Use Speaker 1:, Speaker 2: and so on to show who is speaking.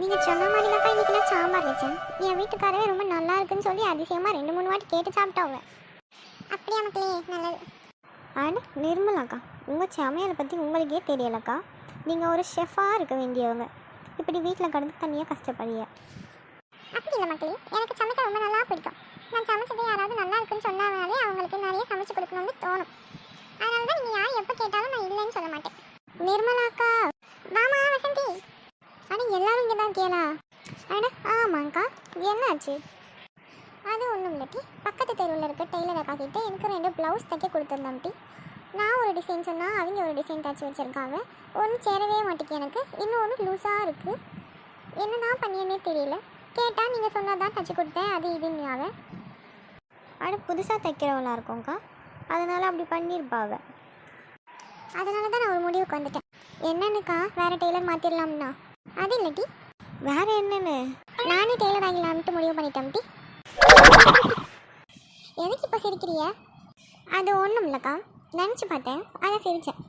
Speaker 1: நீங்கள் சொன்ன மாதிரிலாக்கா இன்றைக்கி நான் சாம்பார் வச்சேன். என் வீட்டுக்காரவே ரொம்ப நல்லா இருக்குன்னு சொல்லி அதிசயமாக 2-3 வாட்டி கேட்டு சாப்பிட்டவங்க. அப்படியா மக்களே, நல்லது. ஆனால் நிர்மலாக்கா, உங்கள் சமையலை பற்றி உங்களுக்கே தெரியலக்கா. நீங்கள் ஒரு ஷெஃபாக இருக்க வேண்டியவங்க. இப்படி வீட்டில் கடந்து தனியாக கஷ்டப்படுங்க. அப்படி இல்லை மக்களே, எனக்கு சமைக்க ரொம்ப நல்லா பிடிக்கும். நான் சமைச்சது யாராவது நல்லா இருக்குன்னு சொன்னாலே அவங்களுக்கு நிறைய சமைச்சு கொடுக்கணும்னு தோணும். அதனால தான் நீங்கள் யார் எப்போ கேட்டாலும் நான் இல்லைன்னு சொல்ல மாட்டேன். நிர்மலாக்கா, வாமா வசந்தி. ஆனால் எல்லாரும் இங்கே தான் கேளா? அட ஆமாங்க்கா, என்னாச்சு? அது ஒன்றும் இல்லட்டி, பக்கத்து தெருவில் இருக்க டெய்லர் அக்கா கிட்டே எனக்கு 2 ப்ளவுஸ் தைக்க கொடுத்துருந்தாம்ட்டி. நான் ஒரு டிசைன் சொன்னால் அவங்க ஒரு டிசைன் தைச்சி வச்சுருக்காங்க. ஒன்று சேரவே மாட்டேங்குது எனக்கு, இன்னொன்று லூஸாக இருக்குது. என்ன தான் பண்ணியனே தெரியல. கேட்டால் நீங்கள் சொன்னால் தான் தைச்சி கொடுத்தேன், அது இதுன்னு. அட புதுசாக தைக்கிறவளாக இருக்கோங்க்கா, அதனால் அப்படி பண்ணியிருப்பாங்க. அதனால தான் நான் ஒரு முடிவுக்கு வந்துட்டேன். என்னன்னுக்கா, வேறு டெய்லர் மாற்றிடலாம்னா? அது இல்லட்டி வேறு என்னென்னு நானே டெய்லர் ஆகிடலான்ட்டு முடிவு பண்ணிட்டேன்ட்டி. எதுக்கு இப்போ சிரிக்கிறிய? அது ஒன்றும் இல்லைக்கா, நினச்சி பார்த்தேன், அதை சிரித்தேன்.